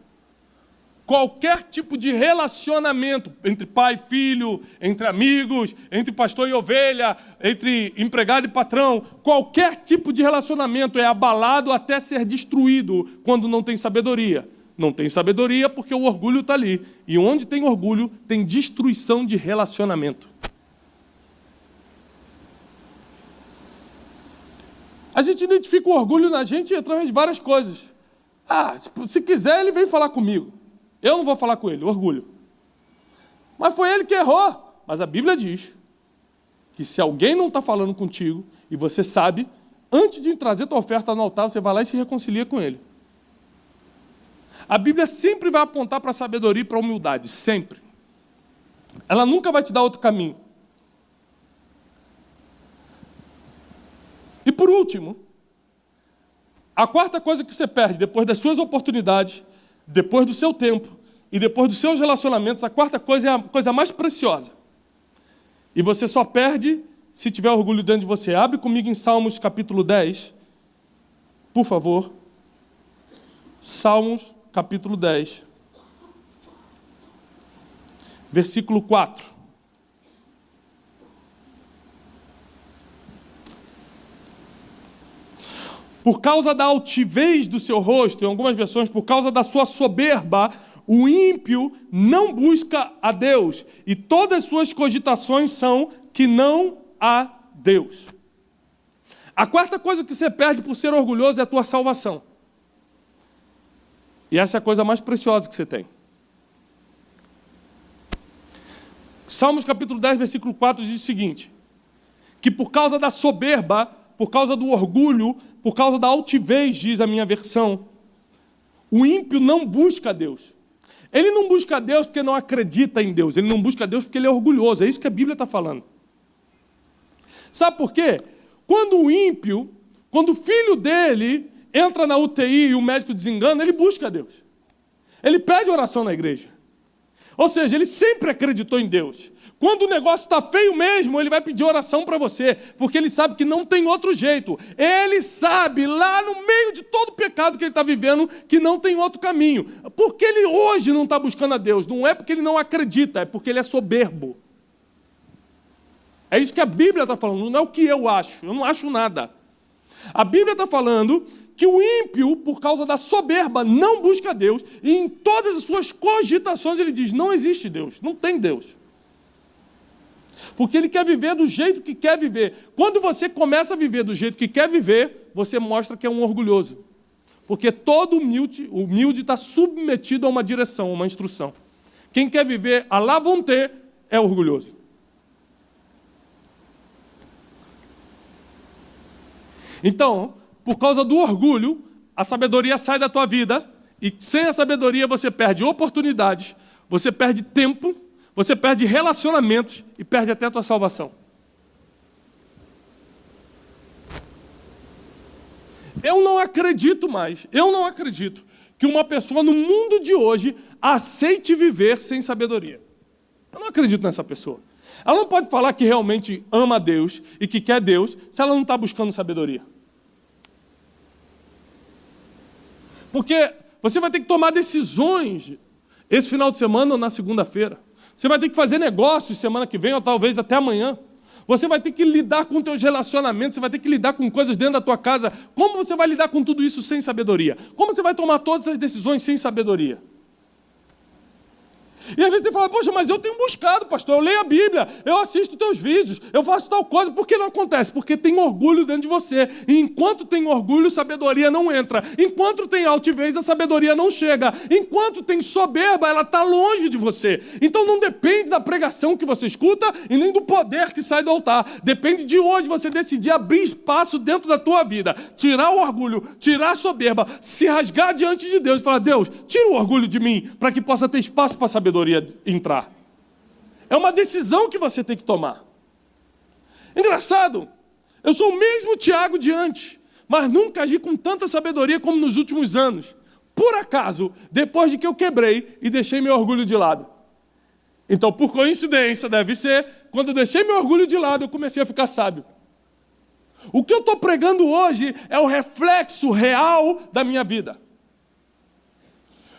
qualquer tipo de relacionamento entre pai e filho, entre amigos, entre pastor e ovelha, entre empregado e patrão, qualquer tipo de relacionamento é abalado até ser destruído quando não tem sabedoria. Não tem sabedoria porque o orgulho está ali. E onde tem orgulho, tem destruição de relacionamento. A gente identifica o orgulho na gente através de várias coisas. Se quiser, ele vem falar comigo. Eu não vou falar com ele, orgulho. Mas foi ele que errou. Mas a Bíblia diz que se alguém não está falando contigo, e você sabe, antes de trazer tua oferta no altar, você vai lá e se reconcilia com ele. A Bíblia sempre vai apontar para a sabedoria e para a humildade, sempre. Ela nunca vai te dar outro caminho. E por último, a quarta coisa que você perde depois das suas oportunidades, depois do seu tempo e depois dos seus relacionamentos, a quarta coisa é a coisa mais preciosa. E você só perde se tiver orgulho dentro de você. Abre comigo em Salmos capítulo 10, por favor. Salmos capítulo 10, versículo 4. Por causa da altivez do seu rosto, em algumas versões, por causa da sua soberba, o ímpio não busca a Deus, e todas as suas cogitações são que não há Deus. A quarta coisa que você perde por ser orgulhoso é a tua salvação. E essa é a coisa mais preciosa que você tem. Salmos capítulo 10, versículo 4 diz o seguinte, que por causa da soberba, por causa do orgulho, por causa da altivez, diz a minha versão, o ímpio não busca a Deus. Ele não busca a Deus porque não acredita em Deus. Ele não busca a Deus porque ele é orgulhoso. É isso que a Bíblia está falando. Sabe por quê? Quando o ímpio, quando o filho dele entra na UTI e o médico desengana, ele busca a Deus. Ele pede oração na igreja. Ou seja, ele sempre acreditou em Deus. Quando o negócio está feio mesmo, ele vai pedir oração para você, porque ele sabe que não tem outro jeito. Ele sabe, lá no meio de todo o pecado que ele está vivendo, que não tem outro caminho. Porque ele hoje não está buscando a Deus, não é porque ele não acredita, é porque ele é soberbo. É isso que a Bíblia está falando, não é o que eu não acho nada. A Bíblia está falando que o ímpio, por causa da soberba, não busca a Deus, e em todas as suas cogitações ele diz, não existe Deus, não tem Deus. Porque ele quer viver do jeito que quer viver. Quando você começa a viver do jeito que quer viver, você mostra que é um orgulhoso. Porque todo humilde está submetido a uma direção, a uma instrução. Quem quer viver à la vontade é orgulhoso. Então, por causa do orgulho, a sabedoria sai da tua vida, e sem a sabedoria você perde oportunidades, você perde tempo, você perde relacionamentos e perde até a tua salvação. eu não acredito que uma pessoa no mundo de hoje aceite viver sem sabedoria. Eu não acredito nessa pessoa. Ela não pode falar que realmente ama a Deus e que quer Deus se ela não está buscando sabedoria. Porque você vai ter que tomar decisões esse final de semana ou na segunda-feira. Você vai ter que fazer negócios semana que vem ou talvez até amanhã. Você vai ter que lidar com teus relacionamentos, você vai ter que lidar com coisas dentro da tua casa. Como você vai lidar com tudo isso sem sabedoria? Como você vai tomar todas essas decisões sem sabedoria? E às vezes você fala, poxa, mas eu tenho buscado, pastor, eu leio a Bíblia, eu assisto teus vídeos, eu faço tal coisa. Por que não acontece? Porque tem orgulho dentro de você. E enquanto tem orgulho, sabedoria não entra. Enquanto tem altivez, a sabedoria não chega. Enquanto tem soberba, ela está longe de você. Então não depende da pregação que você escuta e nem do poder que sai do altar. Depende de hoje você decidir abrir espaço dentro da tua vida, tirar o orgulho, tirar a soberba, se rasgar diante de Deus e falar, Deus, tira o orgulho de mim para que possa ter espaço para a sabedoria entrar. É uma decisão que você tem que tomar. Engraçado, eu sou o mesmo Tiago de antes, mas nunca agi com tanta sabedoria como nos últimos anos. Por acaso, depois de que eu quebrei e deixei meu orgulho de lado. Então, por coincidência, deve ser, quando eu deixei meu orgulho de lado, eu comecei a ficar sábio. O que eu estou pregando hoje é o reflexo real da minha vida.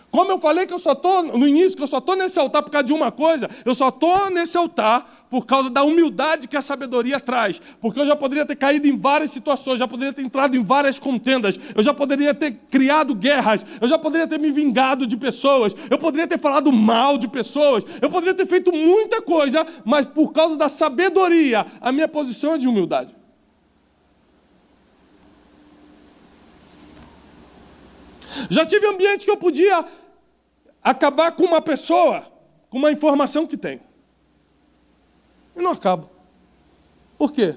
Como eu falei que eu só estou, no início, que eu só estou nesse altar por causa de uma coisa, eu só estou nesse altar por causa da humildade que a sabedoria traz. Porque eu já poderia ter caído em várias situações, já poderia ter entrado em várias contendas, eu já poderia ter criado guerras, eu já poderia ter me vingado de pessoas, eu poderia ter falado mal de pessoas, eu poderia ter feito muita coisa, mas por causa da sabedoria, a minha posição é de humildade. Já tive ambiente que eu podia acabar com uma pessoa, com uma informação que tem. E não acabo. Por quê?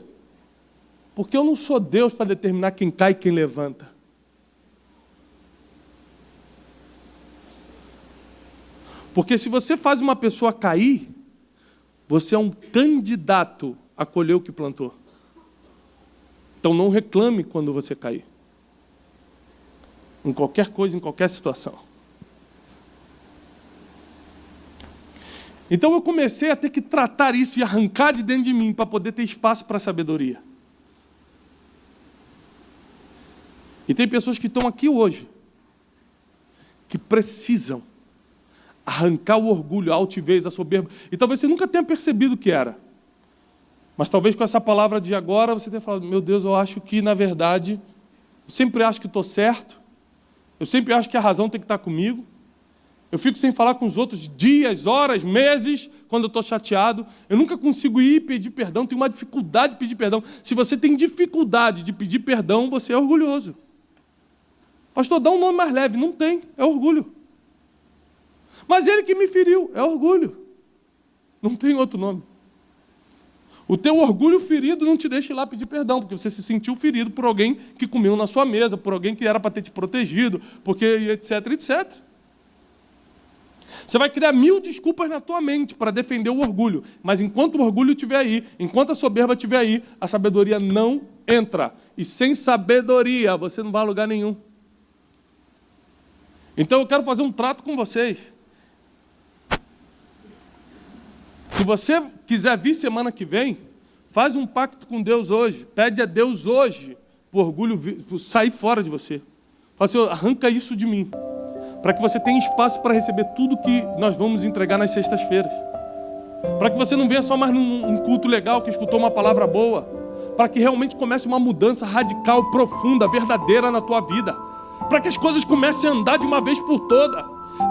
Porque eu não sou Deus para determinar quem cai e quem levanta. Porque se você faz uma pessoa cair, você é um candidato a colher o que plantou. Então não reclame quando você cair. Em qualquer coisa, em qualquer situação. Então eu comecei a ter que tratar isso e arrancar de dentro de mim para poder ter espaço para a sabedoria. E tem pessoas que estão aqui hoje que precisam arrancar o orgulho, a altivez, a soberba. E talvez você nunca tenha percebido o que era. Mas talvez com essa palavra de agora você tenha falado, meu Deus, eu acho que na verdade, eu sempre acho que estou certo. Eu sempre acho que a razão tem que estar comigo. Eu fico sem falar com os outros dias, horas, meses, quando eu estou chateado. Eu nunca consigo ir pedir perdão, tenho uma dificuldade de pedir perdão. Se você tem dificuldade de pedir perdão, você é orgulhoso. Pastor, dá um nome mais leve. Não tem, é orgulho. Mas ele que me feriu, é orgulho. Não tem outro nome. O teu orgulho ferido não te deixa ir lá pedir perdão, porque você se sentiu ferido por alguém que comeu na sua mesa, por alguém que era para ter te protegido, porque etc, etc. Você vai criar 1000 desculpas na tua mente para defender o orgulho. Mas enquanto o orgulho estiver aí, enquanto a soberba estiver aí, a sabedoria não entra. E sem sabedoria, você não vai a lugar nenhum. Então eu quero fazer um trato com vocês. Se você quiser vir semana que vem, faz um pacto com Deus hoje. Pede a Deus hoje para o orgulho sair fora de você. Fala assim, arranca isso de mim. Para que você tenha espaço para receber tudo que nós vamos entregar nas sextas-feiras. Para que você não venha só mais num culto legal que escutou uma palavra boa. Para que realmente comece uma mudança radical, profunda, verdadeira na tua vida. Para que as coisas comecem a andar de uma vez por toda.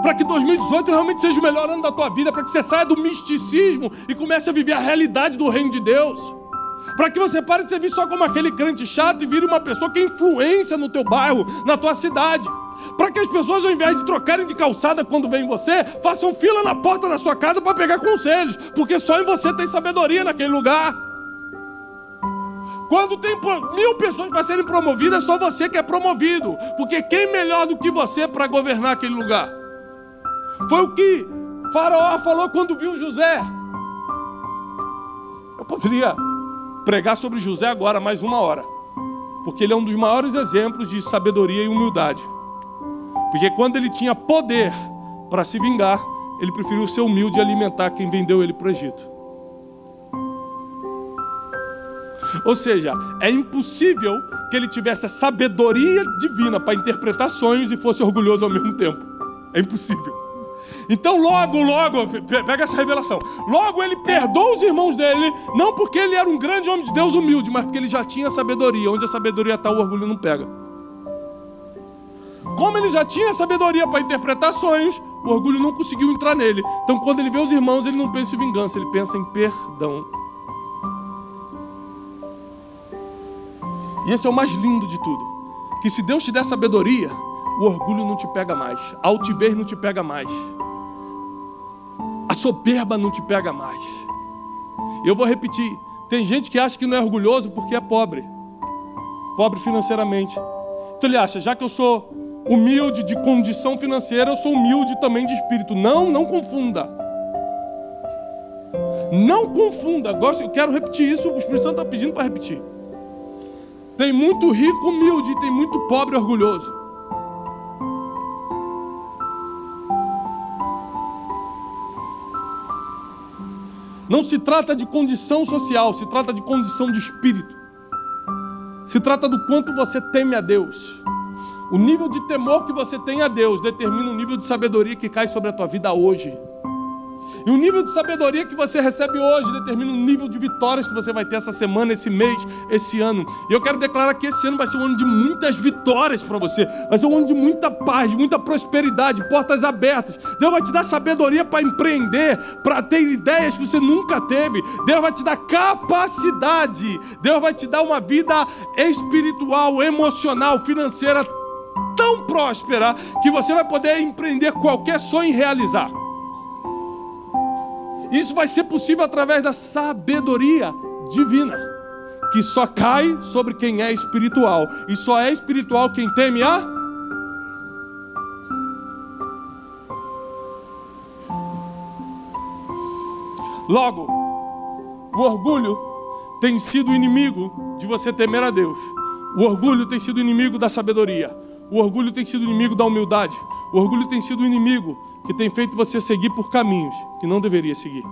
Para que 2018 realmente seja o melhor ano da tua vida. Para que você saia do misticismo e comece a viver a realidade do reino de Deus. Para que você pare de ser visto só como aquele crente chato e vire uma pessoa que é influência no teu bairro, na tua cidade. Para que as pessoas, ao invés de trocarem de calçada quando vêm em você, façam fila na porta da sua casa para pegar conselhos, porque só em você tem sabedoria naquele lugar. Quando tem 1000 pessoas para serem promovidas, só você que é promovido, porque quem melhor do que você para governar aquele lugar? Foi o que Faraó falou quando viu José. Eu poderia pregar sobre José agora mais 1 hora. Porque ele é um dos maiores exemplos de sabedoria e humildade. Porque quando ele tinha poder para se vingar, ele preferiu ser humilde e alimentar quem vendeu ele para o Egito. Ou seja, é impossível que ele tivesse a sabedoria divina para interpretar sonhos e fosse orgulhoso ao mesmo tempo. É impossível. Então logo, pega essa revelação. Logo ele perdoa os irmãos dele, não porque ele era um grande homem de Deus humilde, mas porque ele já tinha sabedoria. Onde a sabedoria está, o orgulho não pega. Como ele já tinha sabedoria para interpretar sonhos, o orgulho não conseguiu entrar nele. Então quando ele vê os irmãos, ele não pensa em vingança, ele pensa em perdão. E esse é o mais lindo de tudo. Que se Deus te der sabedoria, o orgulho não te pega mais. A altivez não te pega mais. A soberba não te pega mais. Eu vou repetir. Tem gente que acha que não é orgulhoso porque é pobre. Pobre financeiramente. Então ele acha, já que eu sou humilde de condição financeira, eu sou humilde também de espírito. Não confunda. Não confunda. Eu quero repetir isso, o Espírito Santo está pedindo para repetir. Tem muito rico humilde e tem muito pobre orgulhoso. Não se trata de condição social, se trata de condição de espírito. Se trata do quanto você teme a Deus. O nível de temor que você tem a Deus determina o nível de sabedoria que cai sobre a tua vida hoje. E o nível de sabedoria que você recebe hoje determina o nível de vitórias que você vai ter essa semana, esse mês, esse ano. E eu quero declarar que esse ano vai ser um ano de muitas vitórias para você. Vai ser um ano de muita paz, de muita prosperidade, portas abertas. Deus vai te dar sabedoria para empreender, para ter ideias que você nunca teve. Deus vai te dar capacidade. Deus vai te dar uma vida espiritual, emocional, financeira tão próspera que você vai poder empreender qualquer sonho e realizar. Isso vai ser possível através da sabedoria divina, que só cai sobre quem é espiritual. E só é espiritual quem teme a... Logo, o orgulho tem sido inimigo de você temer a Deus. O orgulho tem sido inimigo da sabedoria. O orgulho tem sido inimigo da humildade. O orgulho tem sido inimigo que tem feito você seguir por caminhos que não deveria seguir.